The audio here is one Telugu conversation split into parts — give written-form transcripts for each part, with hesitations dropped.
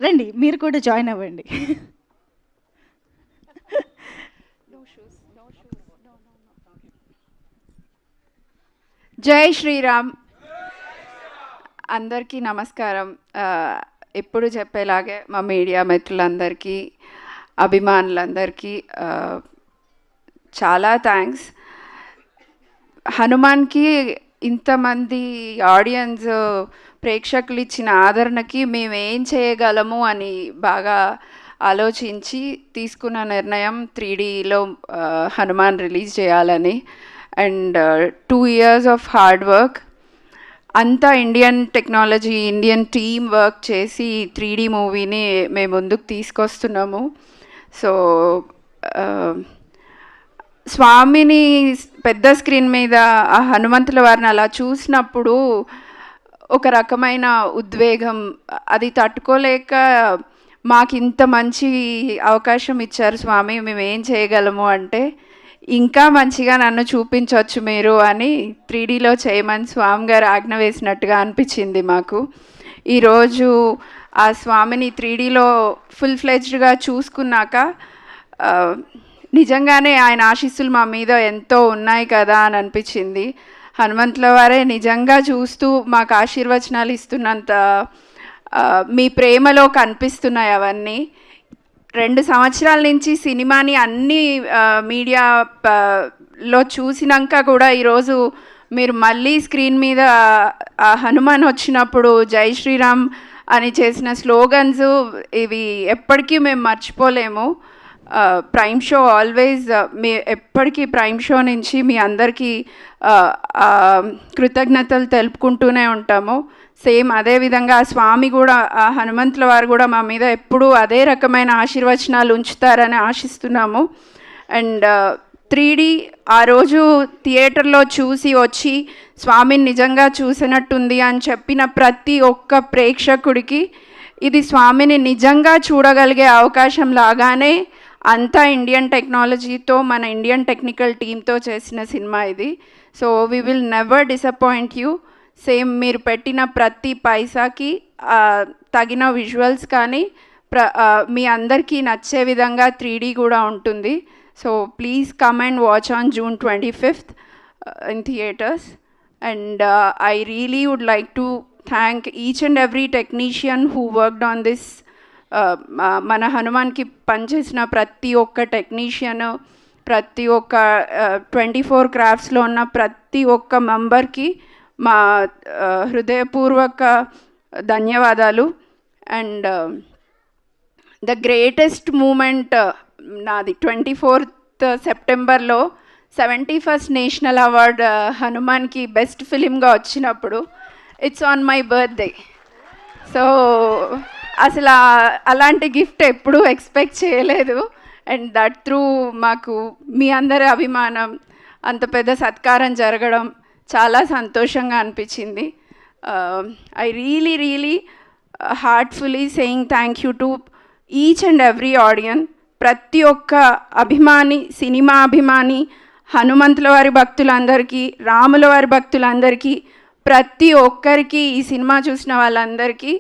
రండి, మీరు కూడా జాయిన్ అవ్వండి. జై శ్రీరామ్. అందరికీ నమస్కారం. ఎప్పుడు చెప్పేలాగే మా మీడియా మిత్రులందరికీ, అభిమానులందరికీ చాలా థ్యాంక్స్. హనుమాన్కి ఇంతమంది ఆడియన్స్, ప్రేక్షకులు ఇచ్చిన ఆదరణకి మేము ఏం చేయగలము అని బాగా ఆలోచించి తీసుకున్న నిర్ణయం 3Dలో హనుమాన్ రిలీజ్ చేయాలని. And 2 years of hard work, అంతా Indian technology, Indian team work చేసి 3D మూవీని మేము ముందుకు తీసుకొస్తున్నాము. సో స్వామిని పెద్ద స్క్రీన్ మీద ఆ హనుమంతుల వారిని అలా చూసినప్పుడు ఒక రకమైన ఉద్వేగం, అది తట్టుకోలేక మాకు ఇంత మంచి అవకాశం ఇచ్చారు స్వామి, మేము ఏం చేయగలము అంటే ఇంకా మంచిగా నన్ను చూపించవచ్చు మీరు అని 3Dలో చేయమని స్వామి గారు ఆజ్ఞ వేసినట్టుగా అనిపించింది మాకు. ఈరోజు ఆ స్వామిని 3Dలో ఫుల్ ఫ్లెడ్జ్డ్గా చూసుకున్నాక నిజంగానే ఆయన ఆశీస్సులు మా మీద ఎంతో ఉన్నాయి కదా అని అనిపించింది. హనుమంతుల వారే నిజంగా చూస్తూ మాకు ఆశీర్వచనాలు ఇస్తున్నంత మీ ప్రేమలో కనిపిస్తున్నాయి అవన్నీ. 2 సంవత్సరాల నుంచి సినిమాని అన్ని మీడియాలో చూసినాక కూడా ఈరోజు మీరు మళ్ళీ స్క్రీన్ మీద హనుమాన్ వచ్చినప్పుడు జై శ్రీరామ్ అని చేసిన స్లోగన్స్ ఇవి ఎప్పటికీ మేము మర్చిపోలేము. ప్రైమ్ షో ఆల్వేస్ మీ ఎప్పటికీ ప్రైమ్ షో నుంచి మీ అందరికీ కృతజ్ఞతలు తెలుపుకుంటూనే ఉంటాము. సేమ్ అదేవిధంగా స్వామి కూడా, హనుమంతుల వారు కూడా మా మీద ఎప్పుడూ అదే రకమైన ఆశీర్వచనాలు ఉంచుతారని ఆశిస్తున్నాము. అండ్ 3D ఆ రోజు థియేటర్లో చూసి వచ్చి స్వామిని నిజంగా చూసినట్టుంది అని చెప్పిన ప్రతి ఒక్క ప్రేక్షకుడికి ఇది స్వామిని నిజంగా చూడగలిగే అవకాశం లాగానే అంతా ఇండియన్ టెక్నాలజీతో, మన ఇండియన్ టెక్నికల్ టీమ్తో చేసిన సినిమా ఇది. So we will never disappoint you. Same మీరు పెట్టిన ప్రతి పైసాకి తగిన విజువల్స్ కానీ మీ అందరికీ నచ్చే విధంగా 3D కూడా ఉంటుంది. So please come and watch on June 25th in theaters. And I really would like to thank each and every technician who worked on this. మన హనుమాన్కి పనిచేసిన ప్రతి ఒక్క టెక్నీషియన్, ప్రతి ఒక్క 24 క్రాఫ్ట్స్లో ఉన్న ప్రతి ఒక్క మెంబర్కి మా హృదయపూర్వక ధన్యవాదాలు. అండ్ ద గ్రేటెస్ట్ మూమెంట్ నాది 24th సెప్టెంబర్లో 71st నేషనల్ అవార్డ్ హనుమాన్కి బెస్ట్ ఫిలింగా వచ్చినప్పుడు it's on my birthday. So అసలు అలాంటి గిఫ్ట్ ఎప్పుడూ ఎక్స్పెక్ట్ చేయలేదు. అండ్ దట్ త్రూ మాకు మీ అందరి అభిమానం, అంత పెద్ద సత్కారం జరగడం చాలా సంతోషంగా అనిపించింది. I really heartfully saying thank you to each and every audience. ప్రతి ఒక్క అభిమాని, సినిమా అభిమాని, హనుమంతుల వారి భక్తులందరికీ, రాముల వారి భక్తులందరికీ, ప్రతి ఒక్కరికి, ఈ సినిమా చూసిన వాళ్ళందరికీ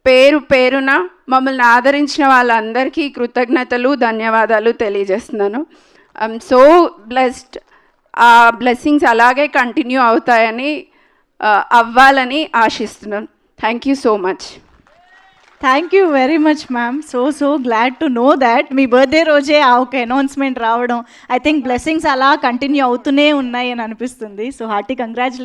పేరు పేరున మమ్మల్ని ఆదరించిన వాళ్ళందరికీ కృతజ్ఞతలు, ధన్యవాదాలు తెలియజేస్తున్నాను. I'm so blessed. ఆ బ్లెస్సింగ్స్ అలాగే కంటిన్యూ అవుతాయని, అవ్వాలని ఆశిస్తున్నాను. Thank you so much. Thank you very much ma'am. So glad to know that me birthday రోజే ఆ ఒక అనౌన్స్మెంట్ రావడం, ఐ థింక్ బ్లెస్సింగ్స్ అలా కంటిన్యూ అవుతూనే ఉన్నాయి అని అనిపిస్తుంది. So hearty congratulations.